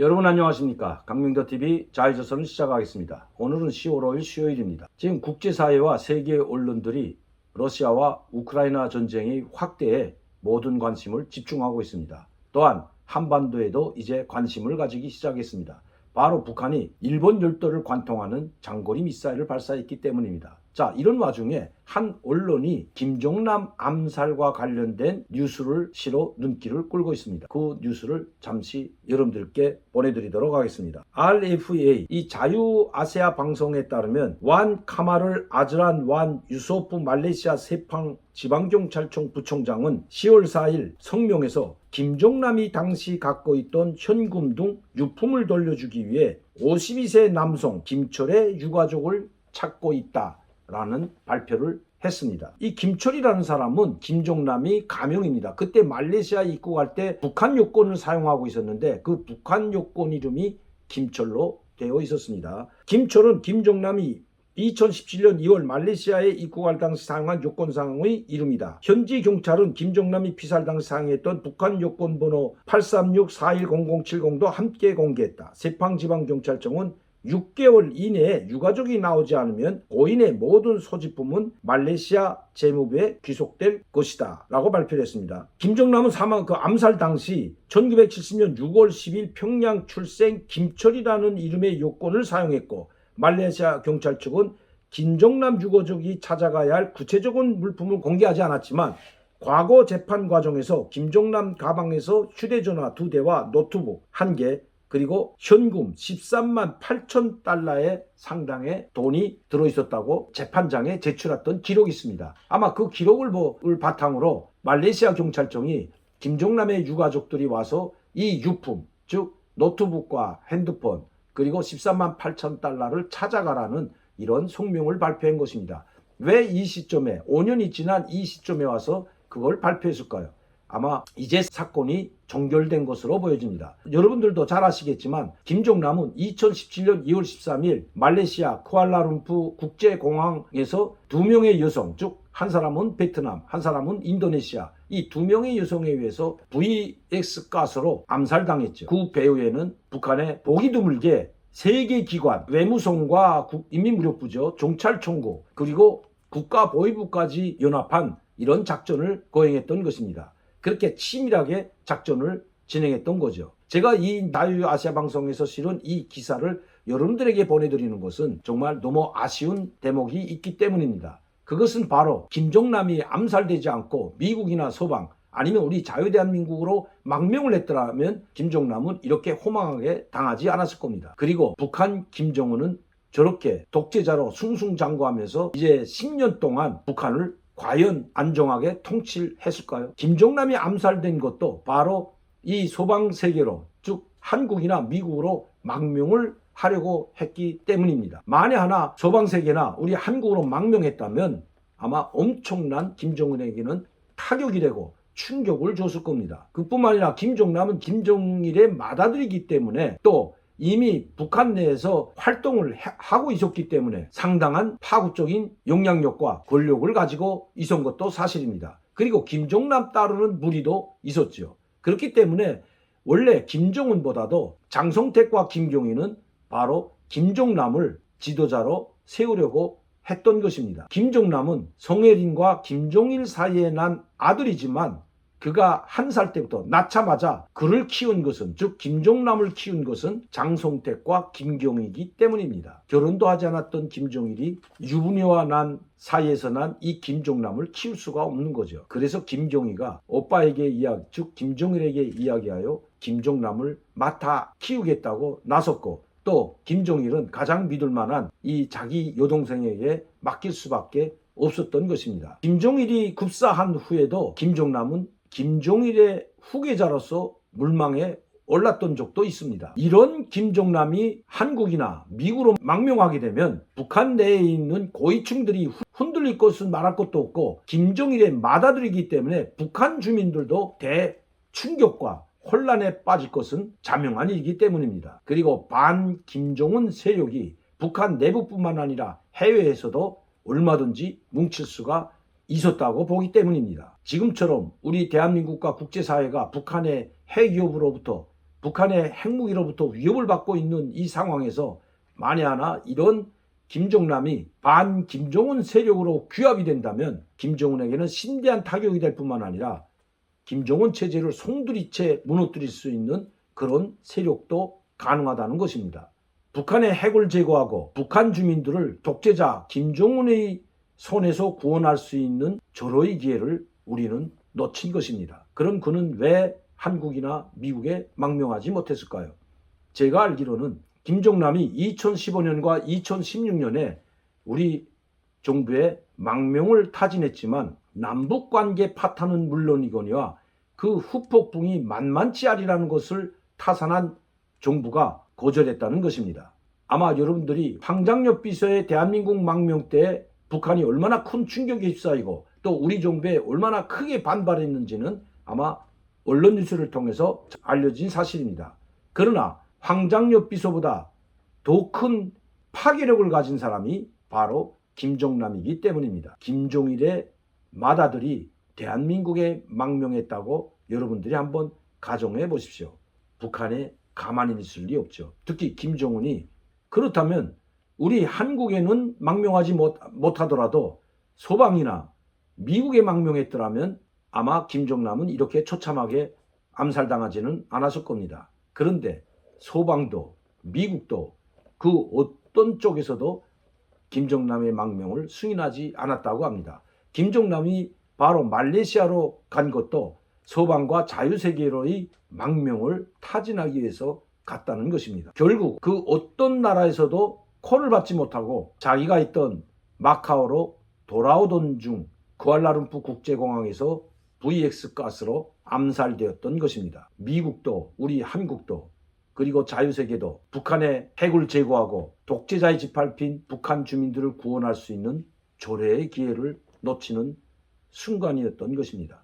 여러분 안녕하십니까. 강민더TV 자유조선을 시작하겠습니다. 오늘은 10월 5일 수요일입니다. 지금 국제사회와 세계 언론들이 러시아와 우크라이나 전쟁의 확대에 모든 관심을 집중하고 있습니다. 또한 한반도에도 이제 관심을 가지기 시작했습니다. 바로 북한이 일본 열도를 관통하는 장거리 미사일을 발사했기 때문입니다. 자, 이런 와중에 한 언론이 김정남 암살과 관련된 뉴스를 실어 눈길을 끌고 있습니다. 그 뉴스를 잠시 여러분들께 보내드리도록 하겠습니다. RFA, 이 자유아시아 방송에 따르면 완 카마를 아즈란 완 유소프 말레이시아 세팡 지방경찰청 부총장은 10월 4일 성명에서 김정남이 당시 갖고 있던 현금 등 유품을 돌려주기 위해 52세 남성 김철의 유가족을 찾고 있다라는 발표를 했습니다. 이 김철이라는 사람은 김정남이 가명입니다. 그때 말레이시아 입국할 때 북한 요건을 사용하고 있었는데 그 북한 요건 이름이 김철로 되어 있었습니다. 김철은 김정남이 2017년 2월 말레이시아에 입국할 당시 사용한 요건상의 이름이다. 현지 경찰은 김정남이 피살 당시 사용했던 북한 요건 번호 836410070도 함께 공개했다. 세팡지방경찰청은 6개월 이내에 유가족이 나오지 않으면 고인의 모든 소지품은 말레이시아 재무부에 귀속될 것이다 라고 발표를 했습니다. 김정남은 암살 당시 1970년 6월 10일 평양 출생 김철이라는 이름의 요건을 사용했고 말레이시아 경찰 측은 김정남 유가족이 찾아가야 할 구체적인 물품을 공개하지 않았지만 과거 재판 과정에서 김정남 가방에서 휴대전화 2대와 노트북 1개 그리고 현금 13만 8천 달러의 상당의 돈이 들어있었다고 재판장에 제출했던 기록이 있습니다. 아마 그 기록을 바탕으로 말레이시아 경찰청이 김정남의 유가족들이 와서 이 유품, 즉 노트북과 핸드폰 그리고 13만 8천 달러를 찾아가라는 이런 성명을 발표한 것입니다. 왜 이 시점에 5년이 지난 이 시점에 와서 그걸 발표했을까요? 아마 이제 사건이 종결된 것으로 보여집니다. 여러분들도 잘 아시겠지만 김정남은 2017년 2월 13일 말레이시아 쿠알라룸푸 국제공항에서 2명의 여성, 즉 한 사람은 베트남, 한 사람은 인도네시아, 이 2명의 여성에 의해서 VX 가스로 암살당했죠. 그 배후에는 북한의 보기 드물게 3개 기관, 외무성과 인민무력부죠, 경찰총국, 그리고 국가보위부까지 연합한 이런 작전을 거행했던 것입니다. 그렇게 치밀하게 작전을 진행했던 거죠. 제가 이 자유아시아 방송에서 실은 이 기사를 여러분들에게 보내드리는 것은 정말 너무 아쉬운 대목이 있기 때문입니다. 그것은 바로 김정남이 암살되지 않고 미국이나 서방 아니면 우리 자유대한민국으로 망명을 했더라면 김정남은 이렇게 호망하게 당하지 않았을 겁니다. 그리고 북한 김정은은 저렇게 독재자로 숭숭장구하면서 이제 10년 동안 북한을 과연 안정하게 통치를 했을까요? 김정남이 암살된 것도 바로 이 서방 세계로, 즉 한국이나 미국으로 망명을 하려고 했기 때문입니다. 만에 하나 서방 세계나 우리 한국으로 망명했다면 아마 엄청난 김정은에게는 타격이 되고 충격을 줬을 겁니다. 그뿐만 아니라 김정남은 김정일의 맏아들이기 때문에 또 이미 북한 내에서 활동을 하고 있었기 때문에 상당한 파국적인 영향력과 권력을 가지고 있었던 것도 사실입니다. 그리고 김정남 따르는 무리도 있었죠. 그렇기 때문에 원래 김정은보다도 장성택과 김경희는 바로 김정남을 지도자로 세우려고 했던 것입니다. 김정남은 성혜린과 김정일 사이에 난 아들이지만 그가 1살 때부터 낳자마자 그를 키운 것은, 즉 김정남을 키운 것은 장성택과 김경희이기 때문입니다. 결혼도 하지 않았던 김정일이 유부녀와 난 사이에서 난 이 김정남을 키울 수가 없는 거죠. 그래서 김경희가 오빠에게 즉 김정일에게 이야기하여 김정남을 맡아 키우겠다고 나섰고 또 김정일은 가장 믿을 만한 이 자기 여동생에게 맡길 수밖에 없었던 것입니다. 김정일이 급사한 후에도 김정남은 김정일의 후계자로서 물망에 올랐던 적도 있습니다. 이런 김정남이 한국이나 미국으로 망명하게 되면 북한 내에 있는 고위층들이 흔들릴 것은 말할 것도 없고 김정일의 맏아들이기 때문에 북한 주민들도 대충격과 혼란에 빠질 것은 자명한 일이기 때문입니다. 그리고 반 김정은 세력이 북한 내부뿐만 아니라 해외에서도 얼마든지 뭉칠 수가 있었다고 보기 때문입니다. 지금처럼 우리 대한민국과 국제사회가 북한의 핵 위협으로부터 북한의 핵무기로부터 위협을 받고 있는 이 상황에서 만에 하나 이런 김정남이 반 김정은 세력으로 규합이 된다면 김정은에게는 심대한 타격이 될 뿐만 아니라 김정은 체제를 송두리째 무너뜨릴 수 있는 그런 세력도 가능하다는 것입니다. 북한의 핵을 제거하고 북한 주민들을 독재자 김정은의 손에서 구원할 수 있는 절호의 기회를 우리는 놓친 것입니다. 그럼 그는 왜 한국이나 미국에 망명하지 못했을까요? 제가 알기로는 김정남이 2015년과 2016년에 우리 정부에 망명을 타진했지만 남북관계 파탄은 물론이거니와 그 후폭풍이 만만치 않으라는 것을 타산한 정부가 거절했다는 것입니다. 아마 여러분들이 황장엽 비서의 대한민국 망명 때 북한이 얼마나 큰 충격에 휩싸이고 또 우리 정부에 얼마나 크게 반발했는지는 아마 언론 뉴스를 통해서 알려진 사실입니다. 그러나 황장엽 비서보다 더 큰 파괴력을 가진 사람이 바로 김정남이기 때문입니다. 김종일의 맏아들이 대한민국에 망명했다고 여러분들이 한번 가정해 보십시오. 북한에 가만히 있을 리 없죠. 특히 김정은이 그렇다면 우리 한국에는 망명하지 못하더라도 소방이나 미국에 망명했더라면 아마 김정남은 이렇게 처참하게 암살당하지는 않았을 겁니다. 그런데 소방도 미국도 그 어떤 쪽에서도 김정남의 망명을 승인하지 않았다고 합니다. 김정남이 바로 말레이시아로 간 것도 서방과 자유세계로의 망명을 타진하기 위해서 갔다는 것입니다. 결국 그 어떤 나라에서도 콜을 받지 못하고 자기가 있던 마카오로 돌아오던 중 쿠알라룸푸 국제공항에서 VX 가스로 암살되었던 것입니다. 미국도 우리 한국도 그리고 자유세계도 북한의 핵을 제거하고 독재자의 짓밟힌 북한 주민들을 구원할 수 있는 조례의 기회를 놓치는 순간이었던 것입니다.